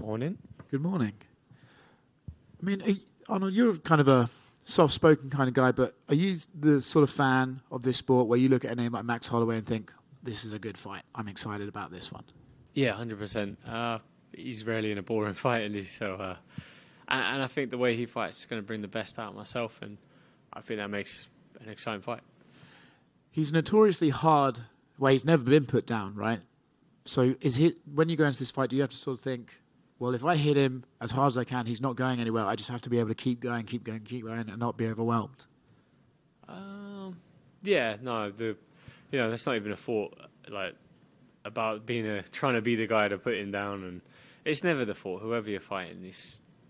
Morning. Good morning. I mean, Arnold, you're kind of a soft-spoken kind of guy, but are you the sort of fan of this sport where you look at a name like Max Holloway and think, this is a good fight, I'm excited about this one? Yeah, 100%. He's rarely in a boring fight, is he? So, and I think the way he fights is going to bring the best out of myself, and I think that makes an exciting fight. He's notoriously hard. Well, he's never been put down, right? So when you go into this fight, do you have to sort of think, well, if I hit him as hard as I can, he's not going anywhere. I just have to be able to keep going, and not be overwhelmed. Yeah, no, that's not even a thought. Like about trying to be the guy to put him down, and it's never the thought. Whoever you're fighting,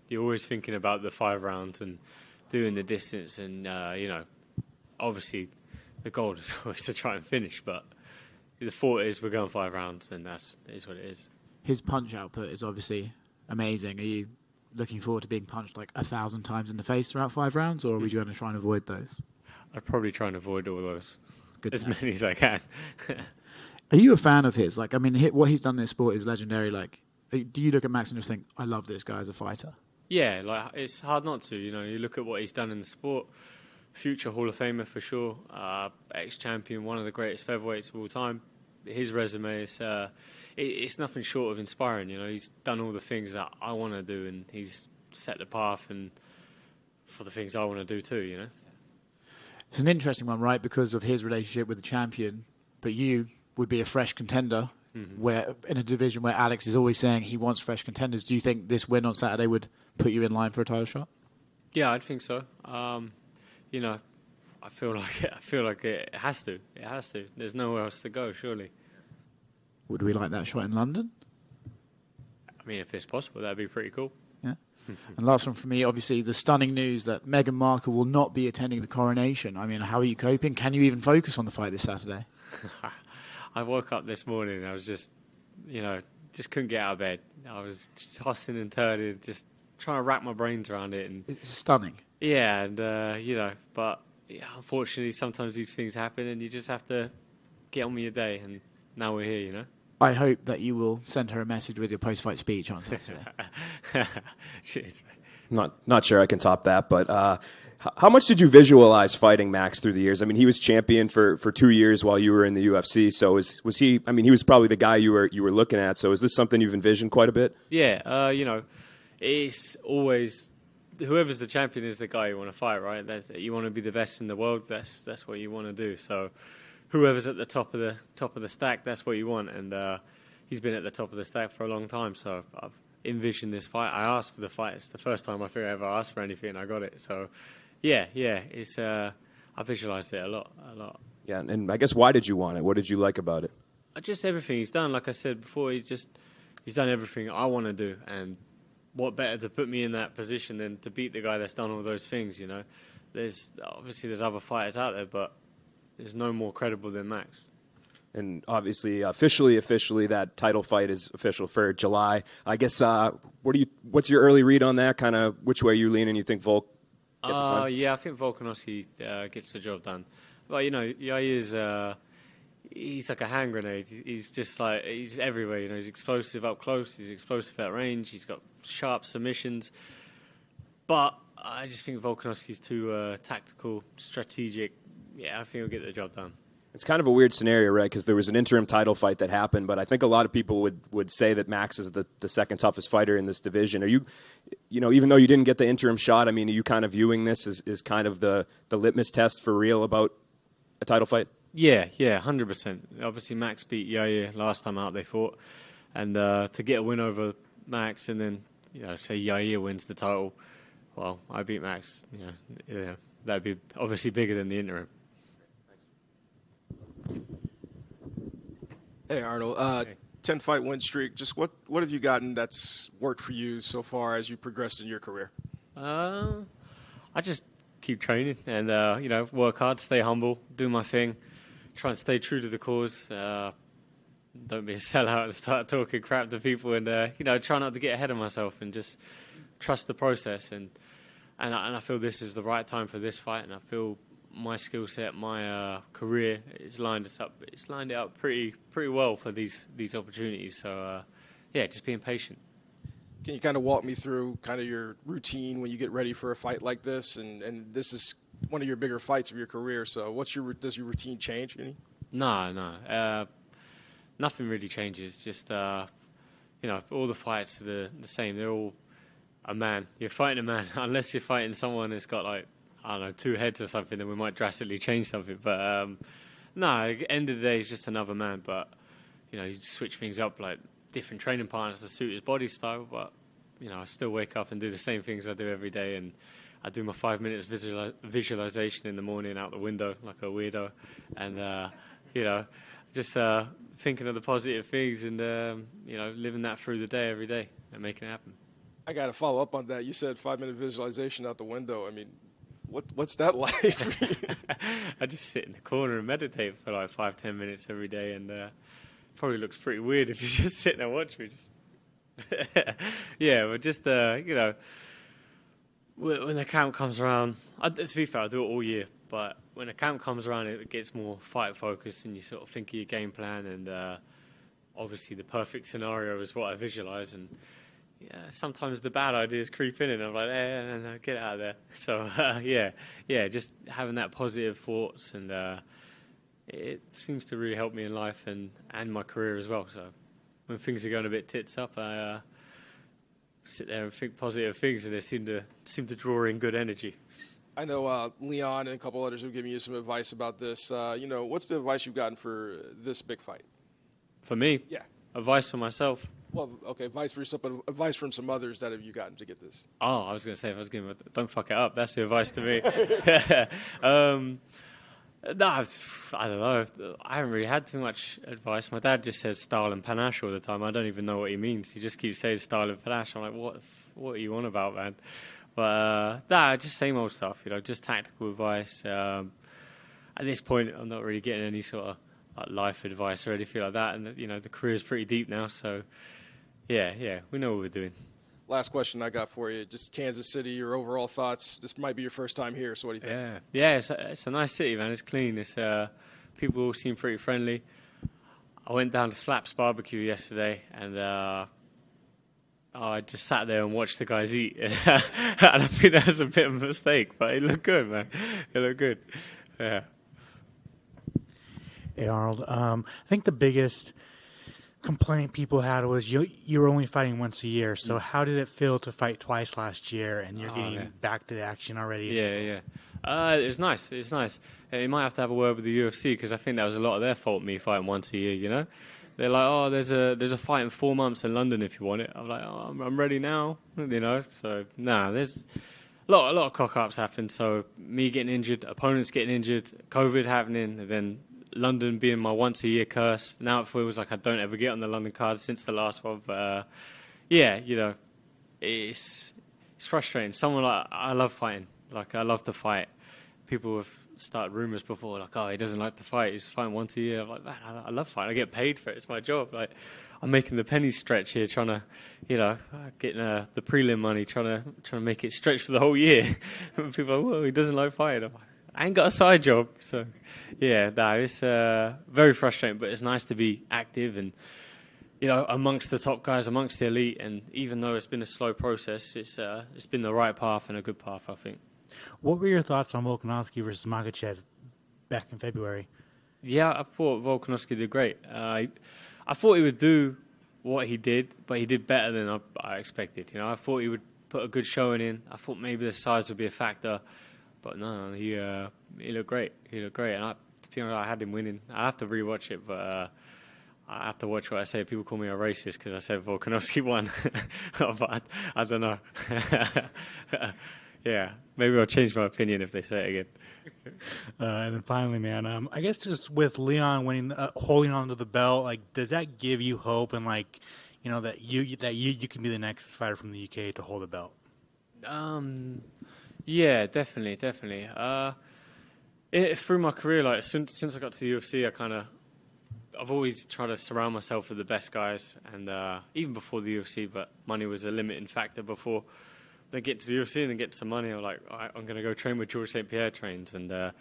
you're always thinking about the 5 rounds and doing the distance, and obviously the goal is always to try and finish, but the thought is we're going 5 rounds, and that is what it is. His punch output is obviously amazing. Are you looking forward to being punched like 1,000 times in the face throughout 5 rounds, or are we going to try and avoid those? I'd probably try and avoid all those, as many as I can. Are you a fan of his? Like, I mean, what he's done in this sport is legendary. Like, do you look at Max and just think, I love this guy as a fighter? Yeah, like it's hard not to. You look at what he's done in the sport. Future Hall of Famer for sure. Ex-champion, one of the greatest featherweights of all time. His resume is it's nothing short of inspiring. He's done all the things that I want to do, and he's set the path and for the things I want to do too. It's an interesting one, right? Because of his relationship with the champion, but you would be a fresh contender. Mm-hmm. Where in a division where Alex is always saying he wants fresh contenders. Do you think this win on Saturday would put you in line for a title shot? Yeah, I'd think so. I feel like it has to. It has to. There's nowhere else to go, surely. Would we like that shot in London? I mean, if it's possible, that'd be pretty cool. Yeah. And last one for me, obviously, the stunning news that Meghan Markle will not be attending the coronation. I mean, how are you coping? Can you even focus on the fight this Saturday? I woke up this morning and I was just couldn't get out of bed. I was just tossing and turning, just trying to wrap my brains around it. And it's stunning. Yeah, and, but yeah, unfortunately, sometimes these things happen and you just have to get on with your day. And now we're here, I hope that you will send her a message with your post-fight speech on Saturday. Cheers. Not sure I can top that, but how much did you visualize fighting Max through the years? I mean, he was champion for 2 years while you were in the UFC. So was he? I mean, he was probably the guy you were looking at. So is this something you've envisioned quite a bit? Yeah, it's always whoever's the champion is the guy you want to fight, right? You want to be the best in the world. That's what you want to do. So whoever's at the top of the stack, that's what you want. And he's been at the top of the stack for a long time. So I've envisioned this fight. I asked for the fight. It's the first time I think I ever asked for anything, and I got it. So yeah. It's I visualized it a lot. Yeah, and I guess why did you want it? What did you like about it? Just everything he's done. Like I said before, he's done everything I want to do, and what better to put me in that position than to beat the guy that's done all those things, There's other fighters out there, but there's no more credible than Max. And obviously, officially, that title fight is official for July. I guess, what's your early read on that? Kind of which way you lean, and you think Volk gets it done? Yeah, I think Volkanovski gets the job done. But, Yair's... he's like a hand grenade. He's just like, he's everywhere. He's explosive up close. He's explosive at range. He's got sharp submissions. But I just think Volkanovski's too tactical, strategic. Yeah, I think he'll get the job done. It's kind of a weird scenario, right? Because there was an interim title fight that happened, but I think a lot of people would say that Max is the second toughest fighter in this division. Are you even though you didn't get the interim shot, I mean, are you kind of viewing this as kind of the litmus test for real about a title fight? Yeah, 100%. Obviously, Max beat Yair last time out they fought. And to get a win over Max and then, say Yair wins the title, well, I beat Max, that'd be obviously bigger than the interim. Hey, Arnold. 10-fight win streak. Just what have you gotten that's worked for you so far as you progressed in your career? I just keep training and, work hard, stay humble, do my thing. Try and stay true to the cause. Don't be a sellout and start talking crap to people, and try not to get ahead of myself and just trust the process. And I feel this is the right time for this fight, and I feel my skill set, my career, it's lined it up pretty well for these opportunities. So just being patient. Can you kind of walk me through kind of your routine when you get ready for a fight like this? And this is one of your bigger fights of your career. So does your routine change any? No. Nothing really changes. Just, all the fights are the same. They're all a man. You're fighting a man. Unless you're fighting someone that's got, like, I don't know, 2 heads or something, then we might drastically change something. But, at the end of the day, it's just another man. But, you switch things up, like, different training partners to suit his body style, but I still wake up and do the same things I do every day, and I do my 5 minutes visualization in the morning out the window like a weirdo, and just thinking of the positive things and living that through the day every day and making it happen. I got to follow up on that. You said 5-minute visualization out the window. I mean, what's that like for you? I just sit in the corner and meditate for like 5-10 minutes every day, and probably looks pretty weird if you just sit there and watch me. Yeah, but just, when the camp comes around, to be fair, I do it all year, but when the camp comes around, it gets more fight-focused, and you sort of think of your game plan, and obviously the perfect scenario is what I visualize, and sometimes the bad ideas creep in, and I'm like, no, get out of there. So, just having that positive thoughts, and it seems to really help me in life and my career as well. So when things are going a bit tits up, I sit there and think positive things, and they seem to draw in good energy. I know Leon and a couple others have given you some advice about this. What's the advice you've gotten for this big fight? For me? Yeah. Advice for myself? Well, okay, advice for yourself, but advice from some others that have you gotten to get this? Oh, I was going to say, if I was giving don't fuck it up. That's the advice to me. No, I don't know. I haven't really had too much advice. My dad just says style and panache all the time. I don't even know what he means. He just keeps saying style and panache. I'm like, what are you on about, man? But just same old stuff, just tactical advice. At this point, I'm not really getting any sort of like life advice or anything like that. And the career's pretty deep now, so yeah, we know what we're doing. Last question I got for you, just Kansas City, your overall thoughts. This might be your first time here, so what do you think? Yeah, it's a nice city, man. It's clean. It's people all seem pretty friendly. I went down to Slaps Barbecue yesterday, and I just sat there and watched the guys eat. And I think that was a bit of a mistake, but it looked good, man. It looked good. Yeah. Hey, Arnold. I think the biggest complaint people had was you were only fighting once a year. So how did it feel to fight twice last year, and you're getting back to the action already? Yeah. It's nice. It's nice. You might have to have a word with the UFC, because I think that was a lot of their fault, me fighting once a year, They're like, oh, there's a fight in 4 months in London if you want it. I'm like, oh, I'm ready now, So, there's a lot of cock-ups happen. So me getting injured, opponents getting injured, COVID happening, and then London being my once-a-year curse. Now it feels like I don't ever get on the London card since the last one. But, it's frustrating. Someone like, I love fighting. Like, I love to fight. People have started rumours before, like, oh, he doesn't like to fight. He's fighting once a year. I'm like, man, I love fighting. I get paid for it. It's my job. Like, I'm making the pennies stretch here, trying to, getting the prelim money, trying to make it stretch for the whole year. People are like, well, he doesn't like fighting. I'm like, I ain't got a side job. So, it's very frustrating, but it's nice to be active and, amongst the top guys, amongst the elite. And even though it's been a slow process, it's been the right path and a good path, I think. What were your thoughts on Volkanovski versus Makhachev back in February? Yeah, I thought Volkanovski did great. I thought he would do what he did, but he did better than I expected. I thought he would put a good showing in. I thought maybe the size would be a factor. But no, he looked great. He looked great, and to be honest, I had him winning. I have to rewatch it, but I have to watch what I say. People call me a racist because I said Volkanovski won, but I don't know. Yeah, maybe I'll change my opinion if they say it again. And then finally, man, I guess just with Leon winning, holding on to the belt, like, does that give you hope and that you can be the next fighter from the UK to hold a belt? Yeah, definitely. Through my career, like since I got to the UFC, I've always tried to surround myself with the best guys, and even before the UFC, but money was a limiting factor before. Then get to the UFC and then get some money. I'm like, all right, I'm going to go train with George St. Pierre trains, and to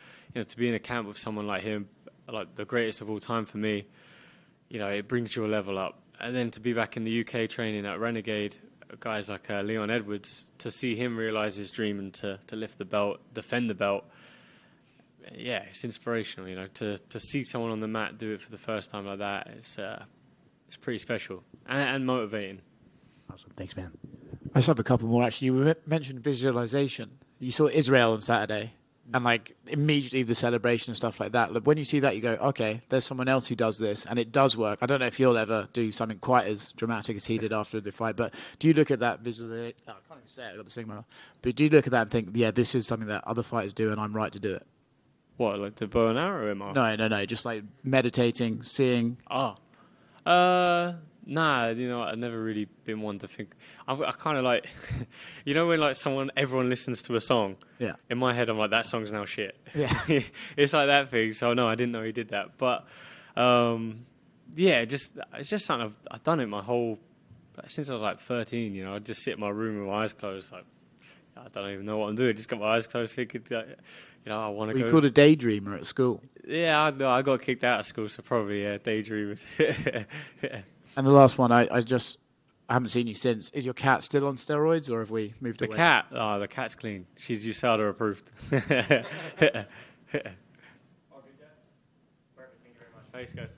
be in a camp with someone like him, like the greatest of all time for me, it brings you a level up. And then to be back in the UK training at Renegade guys like Leon Edwards, to see him realise his dream and to lift the belt, defend the belt. Yeah, it's inspirational. To see someone on the mat do it for the first time like that, it's pretty special and motivating. Awesome, thanks, man. I just have a couple more actually. You mentioned visualization. You saw Israel on Saturday. And, like, immediately the celebration and stuff like that. Like, when you see that, you go, okay, there's someone else who does this, and it does work. I don't know if you'll ever do something quite as dramatic as he did after the fight, but do you look at that visually? Oh, I can't even say it, I've got the stigma. But do you look at that and think, yeah, this is something that other fighters do, and I'm right to do it? What, like the bow and arrow, am I? No. Just, like, meditating, seeing. Nah, I've never really been one to think. I kind of like, when like everyone listens to a song. Yeah. In my head, I'm like, that song's now shit. Yeah. It's like that thing. So no, I didn't know he did that. But it's just something I've done it my whole since I was like 13. I'd just sit in my room with my eyes closed, like I don't even know what I'm doing. Just got my eyes closed, thinking, I want to go. You called a daydreamer at school. Yeah, I got kicked out of school, so probably daydreaming. Yeah. And the last one, I haven't seen you since. Is your cat still on steroids, or have we moved away? The cat's clean. She's USADA approved. Perfect. Thank you very much. Thanks, guys.